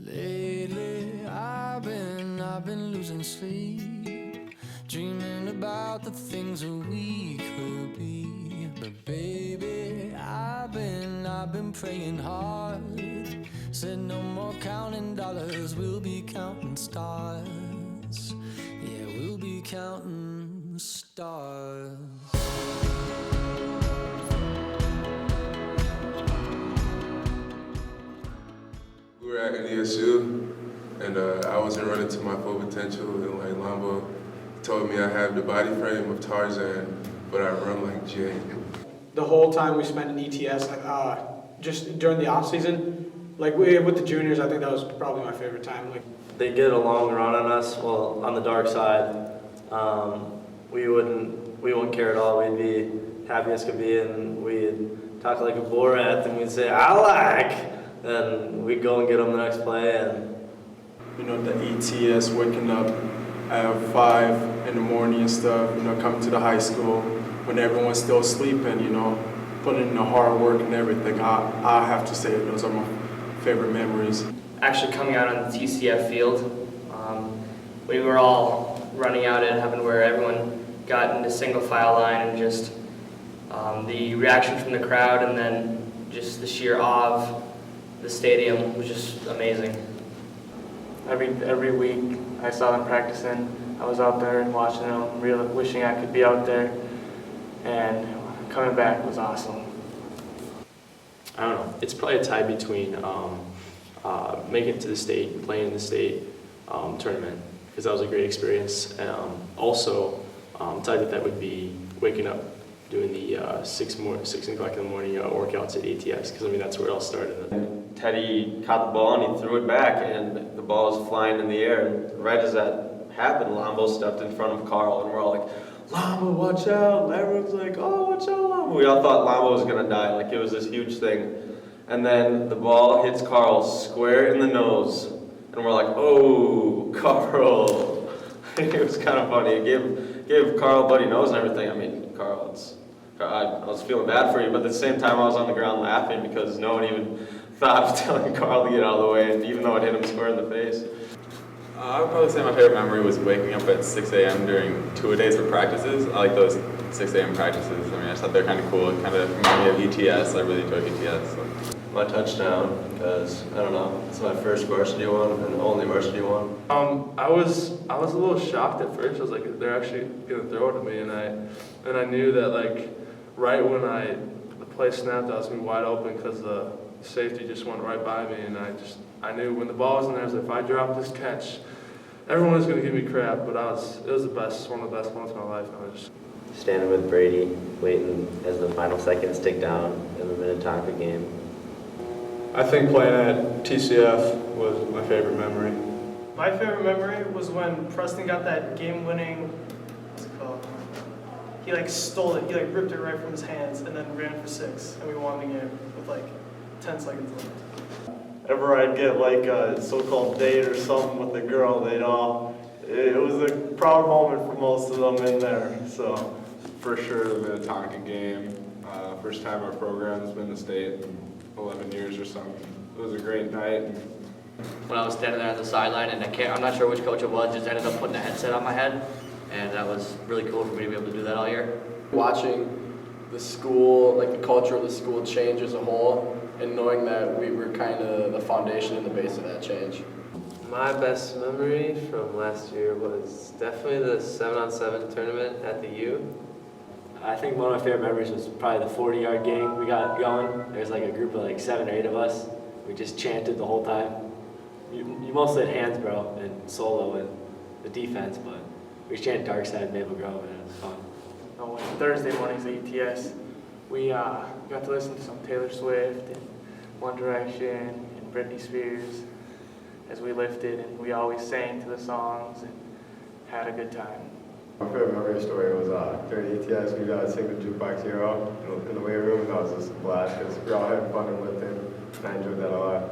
Lately, I've been losing sleep, dreaming about the things that we could be. But baby, I've been praying hard. Said no more counting dollars, we'll be counting stars. Yeah, we'll be counting stars. We were at NESU, and I wasn't running to my full potential, and like Lambo told me I have the body frame of Tarzan, but I run like Jay. The whole time we spent in ETS, just during the off season, with the juniors, I think that was probably my favorite time. They get a long run on us. Well, on the dark side, we wouldn't care at all. We'd be happy as could be, and we'd talk like a Borat, and we'd say "I like." Then we'd go and get them the next play, and the ETS, waking up at 5 in the morning and stuff, coming to the high school when everyone's still sleeping, putting in the hard work and everything. I have to say those are my favorite memories. Actually coming out on the TCF field, we were all running out at heaven where everyone got into single file line, and just the reaction from the crowd, and then just the sheer awe of the stadium was just amazing. Every week I saw them practicing. I was out there and watching them, really wishing I could be out there, and coming back was awesome. I don't know. It's probably a tie between making it to the state and playing in the state tournament, because that was a great experience. Also, tied with that would be waking up, doing the 6 o'clock in the morning workouts at ATS, because that's where it all started. Teddy caught the ball and he threw it back, and the ball was flying in the air. And right as that happened, Lambo stepped in front of Carl, and we're all like, "Lambo, watch out!" And everyone's like, "Oh, watch out, Lambo!" We all thought Lambo was gonna die, like it was this huge thing. And then the ball hits Carl square in the nose, and we're like, "Oh, Carl!" It was kind of funny. It gave Carl a bloody nose and everything. Carl, I was feeling bad for you, but at the same time, I was on the ground laughing because no one even thought of telling Carl to get out of the way, and even though it hit him square in the face. I would probably say my favorite memory was waking up at 6 a.m. during two-a-days for practices. I like those 6 a.m. practices. I just thought they're kind of cool. It kind of reminded me of ETS. I really enjoyed ETS. So. My touchdown, because, I don't know, it's my first varsity one and only varsity one. I was a little shocked at first. I was like, they're actually gonna throw it at me, and I knew that right when the play snapped, I was gonna be wide open because the safety just went right by me, and I knew when the ball was in there, I was like, if I drop this catch, everyone was gonna give me crap. But it was the best, one of the best moments of my life. I was just Standing with Brady, waiting as the final seconds tick down in the Minnetonka game. I think playing at TCF was my favorite memory. My favorite memory was when Preston got that game-winning, what's it called? He stole it, he ripped it right from his hands and then ran for 6, and we won the game with 10 seconds left. whenever I'd get a so-called date or something with a girl, it was a proud moment for most of them in there. So For sure, the Minnetonka game. First time our program's been in the state in 11 years or something. It was a great night. When I was standing there on the sideline, and I'm not sure which coach it was, just ended up putting a headset on my head, and that was really cool for me to be able to do that all year. Watching the school, the culture of the school change as a whole, and knowing that we were kind of the foundation and the base of that change. My best memory from last year was definitely the 7-on-7 tournament at the U. I think one of my favorite memories was probably the 40-yard game we got going. There was a group of 7 or 8 of us. We just chanted the whole time. You mostly had hands, bro, and solo and the defense, but we just chanted Dark Side Maple Grove, and it was fun. Thursday mornings at ETS, we got to listen to some Taylor Swift and One Direction and Britney Spears as we lifted, and we always sang to the songs and had a good time. My favorite memory story was during ETS, we got to sing the Jukebox Hero in the weight room, and that was just a blast because we all had fun and lifting, and I enjoyed that a lot.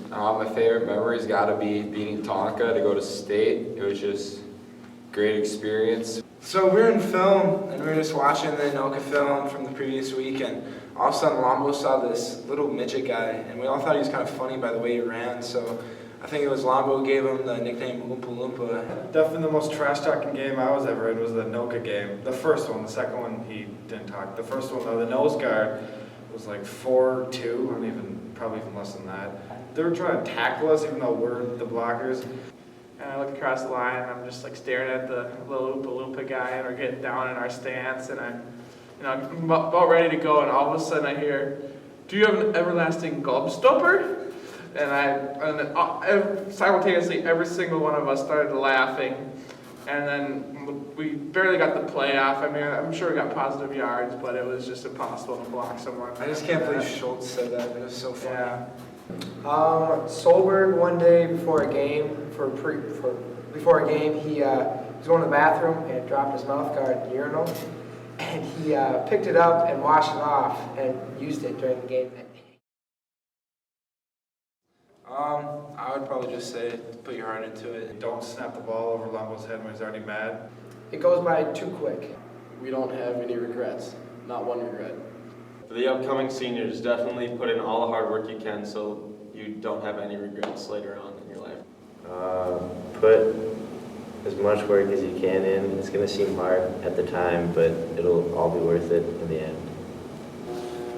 My favorite memory's got to be beating Tonka to go to state. It was just a great experience. So we were in film, and we were just watching the Anoka film from the previous week, and all of a sudden Lambo saw this little midget guy, and we all thought he was kind of funny by the way he ran, so I think it was Lombo who gave him the nickname Oompa Loompa. Definitely the most trash-talking game I was ever in was the Noka game. The first one. The second one, he didn't talk. The first one, though, the nose guard was like 4'2", probably even less than that. They were trying to tackle us even though we're the blockers. And I look across the line and I'm just like staring at the little Oompa Loompa guy, and we're getting down in our stance, and I'm about ready to go, and all of a sudden I hear, "Do you have an everlasting gobstopper?" And simultaneously every single one of us started laughing, and then we barely got the play off. I mean, I'm sure we got positive yards, but it was just impossible to block someone. I just can't believe Schultz said that. It was so funny. Yeah. Solberg one day before a game, before a game, he was going to the bathroom and dropped his mouth guard in the urinal, and he picked it up and washed it off and used it during the game. I would probably just say put your heart into it. Don't snap the ball over Lombo's head when he's already mad. It goes by too quick. We don't have any regrets. Not one regret. For the upcoming seniors, definitely put in all the hard work you can so you don't have any regrets later on in your life. Put as much work as you can in. It's going to seem hard at the time, but it'll all be worth it in the end.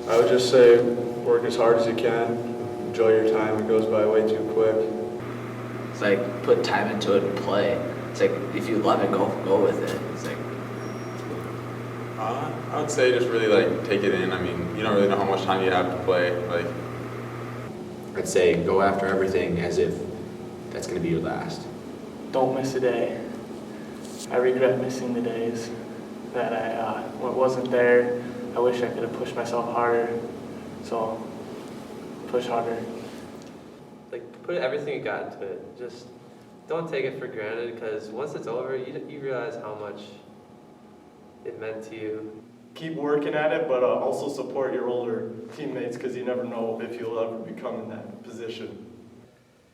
I would just say work as hard as you can. Enjoy your time. It goes by way too quick. It's like put time into it and play. It's like if you love it, go with it. It's like I would say just really like take it in. I mean, you don't really know how much time you have to play. Like, I'd say go after everything as if that's going to be your last. Don't miss a day. I regret missing the days that I wasn't there. I wish I could have pushed myself harder. So push harder. Like put everything you got into it. Just don't take it for granted, because once it's over, you realize how much it meant to you. Keep working at it, but also support your older teammates, because you never know if you'll ever become in that position.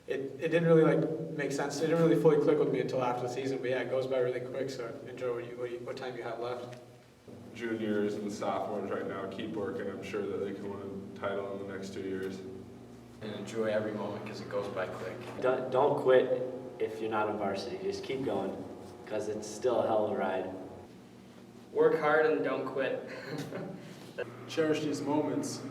It didn't really make sense. It didn't really fully click with me until after the season. But yeah, it goes by really quick. So enjoy what time you have left. Juniors and sophomores right now keep working. I'm sure that they can win a title in the next 2 years. And enjoy every moment because it goes by quick. Don't quit if you're not in varsity. Just keep going, because it's still a hell of a ride. Work hard and don't quit. Cherish these moments.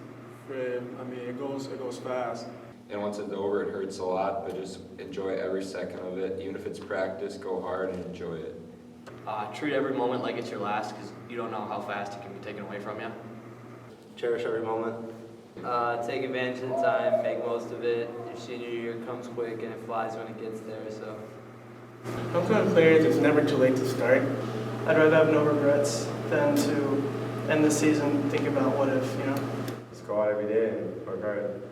I mean, it goes fast. And once it's over, it hurts a lot, but just enjoy every second of it. Even if it's practice, go hard and enjoy it. treat every moment like it's your last, because you don't know how fast it can be taken away from you. Cherish every moment. Take advantage of the time, make most of it. Your senior year comes quick and it flies when it gets there, so. Homecoming players, it's never too late to start. I'd rather have no regrets than to end the season thinking about what if, Just go out every day and work hard.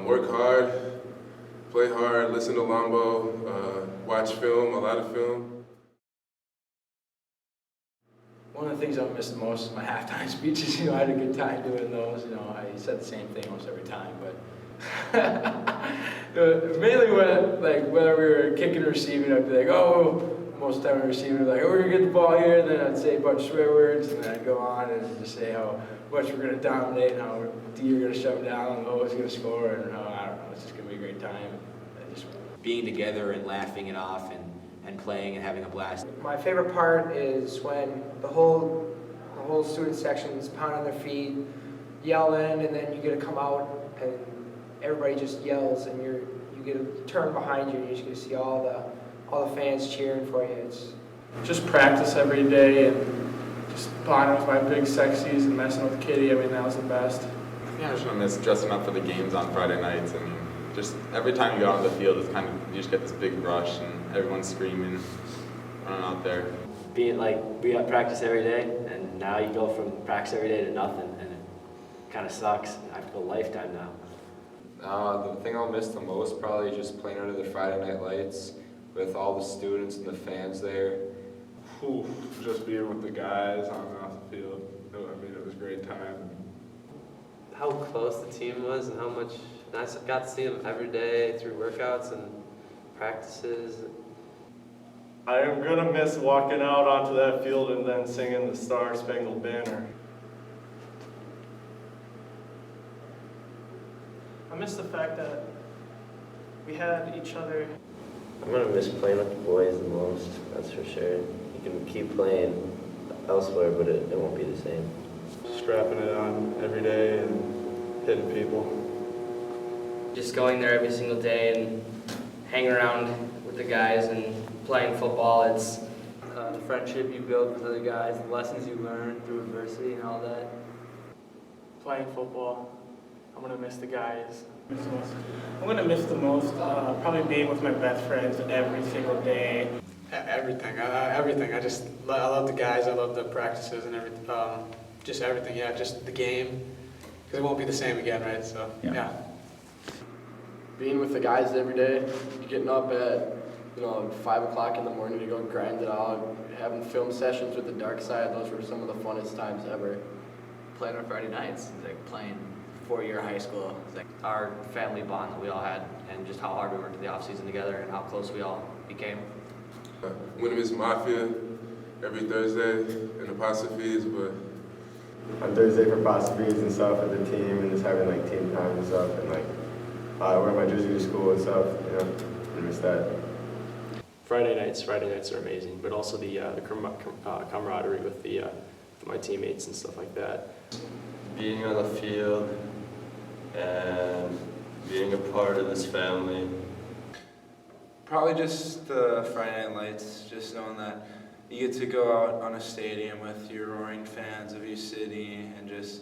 Work hard, play hard, listen to Lambo, watch film, a lot of film. One of the things I miss the most is my halftime speeches. I had a good time doing those. I said the same thing almost every time, but mainly when, whether we were kicking or receiving, I'd be like, oh, most of the time we were receiving, like, oh, we're gonna get the ball here, and then I'd say a bunch of swear words, and then I'd go on and just say how much we're gonna dominate, and how D are gonna shut them down, and O's gonna score, and how, I don't know, it's just gonna be a great time. Just being together and laughing it off and playing and having a blast. My favorite part is when the whole student section is pounding their feet, yelling, and then you get to come out and everybody just yells, and you get to turn behind you and you just get to see all the fans cheering for you. It's just practice every day and just bonding with my big sexies and messing with Kitty. I mean, that was the best. Yeah, I just want to miss dressing up for the games on Friday nights. I mean, just every time you get on the field, it's kind of, you just get this big rush and everyone's screaming, running out there. Being we have practice every day, and now you go from practice every day to nothing, and it kind of sucks. I feel a lifetime now. The thing I'll miss the most probably just playing under the Friday night lights with all the students and the fans there. Just being with the guys on and off the field. I mean, it was a great time. How close the team was and how much, and I got to see them every day through workouts and practices. I am going to miss walking out onto that field and then singing the Star Spangled Banner. I miss the fact that We had each other. I'm gonna miss playing with the boys the most, that's for sure. You can keep playing elsewhere, but it won't be the same. Strapping it on every day and hitting people. Just going there every single day and hanging around with the guys and playing football, it's The friendship you build with other guys, the lessons you learn through adversity and all that. Playing football. I'm gonna miss the guys. I'm going to miss the most probably being with my best friends every single day. Everything. Everything. I love the guys. I love the practices and everything. Just everything. Yeah, just the game. Because it won't be the same again, right? So, yeah. Being with the guys every day, getting up at 5 o'clock in the morning to go grind it out, having film sessions with the dark side, those were some of the funnest times ever. Playing on Friday nights, like playing 4-year high school, it's like our family bond that we all had, and just how hard we worked in the off season together, and how close we all became. Winning is Mafia every Thursday in the Apostrophes, but on Thursday for Apostrophes and stuff with the team, and just having like team time and stuff, and like wear my jersey to school and stuff, I miss that. Friday nights are amazing, but also the camaraderie with my teammates and stuff like that. Being on the field and being a part of this family. Probably just the Friday Night Lights, just knowing that you get to go out on a stadium with your roaring fans of your city and just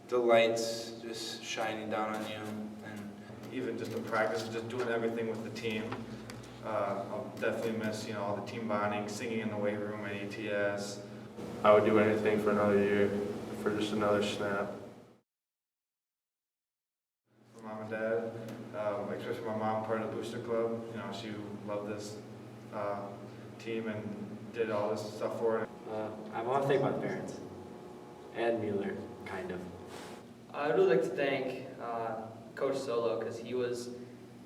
the lights just shining down on you. And even just the practice, just doing everything with the team. I'll definitely miss, all the team bonding, singing in the weight room at ETS. I would do anything for another year, for just another snap. For Mom and Dad, especially my mom, part of the Booster Club, she loved this team and did all this stuff for it. I want to thank my parents and Mueller, kind of. I would like to thank Coach Solo because he was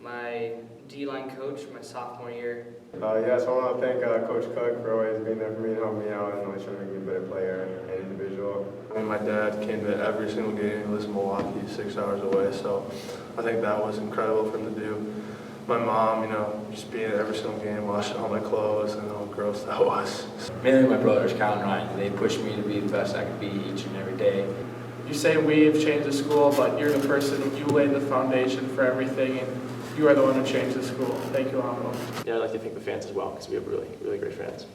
my D-line coach my sophomore year. So I want to thank Coach Cook for always being there for me and helping me out and always trying to make me a better player and individual. And my dad came to every single game. He lives in Milwaukee, 6 hours away, so I think that was incredible for him to do. My mom, just being at every single game, washing all my clothes, and how gross that was. Mainly my brothers, Cal and Ryan. They pushed me to be the best I could be each and every day. You say we've changed the school, but you're the person, you laid the foundation for everything, and you are the one who changed the school. Thank you, Lambo. Yeah, I'd like to thank the fans as well, because we have really, really great fans.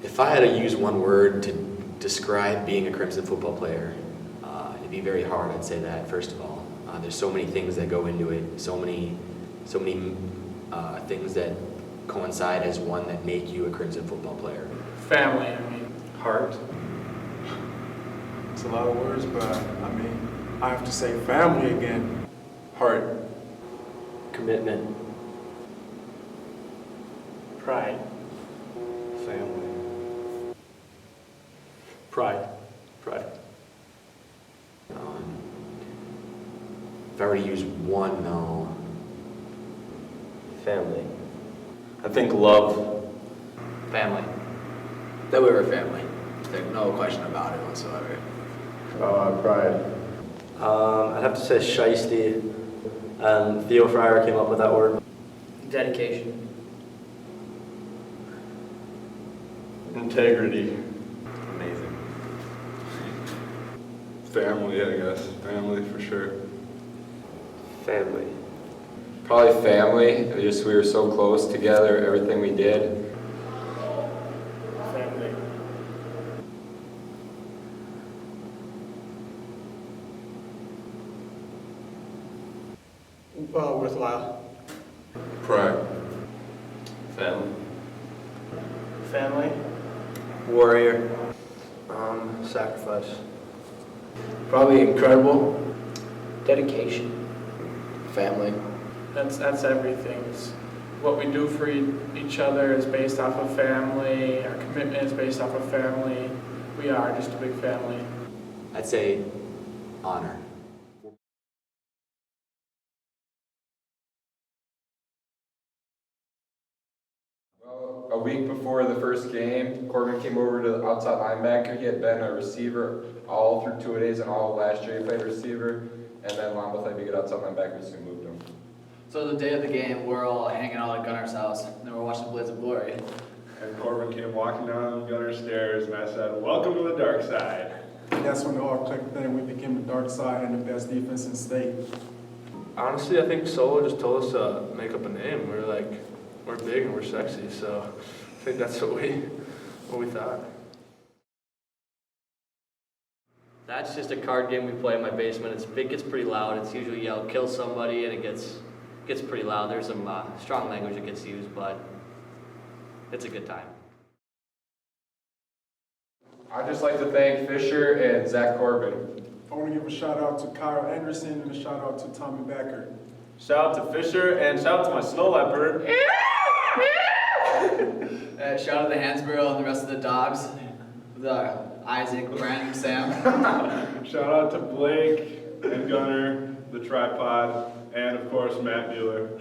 If I had to use one word to describe being a Crimson football player, it'd be very hard. I'd say that first of all. There's so many things that go into it, so many things that coincide as one that make you a Crimson football player. Family, Heart. It's a lot of words, but I have to say family again. Heart. Commitment. Pride. Family. Pride. If I were to use one, though. Family. I think love. Family. That we were family. There's no question about it whatsoever. Pride. I'd have to say shiesty, and Theo Fryer came up with that word. Dedication. Integrity. Amazing. Family, I guess. Family for sure. Family. Probably family. We were so close together, everything we did. Family. Worthwhile. Pride. Family. Family. Warrior. Sacrifice. Probably incredible. Dedication. Family. That's everything. What we do for each other is based off of family. Our commitment is based off of family. We are just a big family. I'd say honor. Well, a week before the first game, Corbin came over to the outside linebacker. He had been a receiver all through 2 days and all last year he played receiver. and then Lambo figured out something backwards and moved him. So the day of the game, we're all hanging out at Gunner's house, and then we're watching Blades of Glory. And Corbin came walking down Gunner's stairs, and I said, "Welcome to the dark side." And that's when it all clicked. Then we became the dark side and the best defense in the state. Honestly, I think Solo just told us to make up a name. We were like, we're big and we're sexy, so I think that's what we thought. That's just a card game we play in my basement. It gets pretty loud. It's usually yell, kill somebody, and it gets pretty loud. There's some strong language that gets used, but it's a good time. I'd just like to thank Fisher and Zach Corbin. I want to give a shout out to Kyle Anderson and a shout out to Tommy Becker. Shout out to Fisher and shout out to my snow leopard. Shout out to Hansborough and the rest of the dogs. Isaac, Brent, Sam. Shout out to Blake and Gunner, the tripod, and of course Matt Mueller.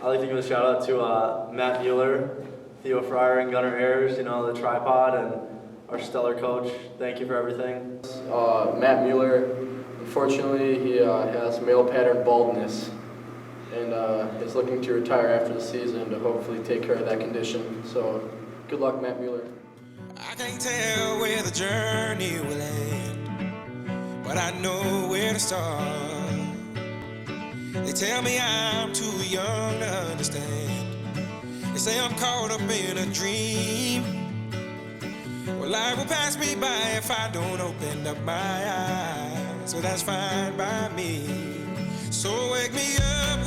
I'd like to give a shout out to Matt Mueller, Theo Fryer, and Gunner Ayers, the tripod, and our stellar coach. Thank you for everything. Matt Mueller, unfortunately, he has male pattern baldness and is looking to retire after the season to hopefully take care of that condition. So good luck, Matt Mueller. I can't tell where the journey will end, but I know where to start. They tell me I'm too young to understand. They say I'm caught up in a dream. Well, life will pass me by if I don't open up my eyes. So that's fine by me. So wake me up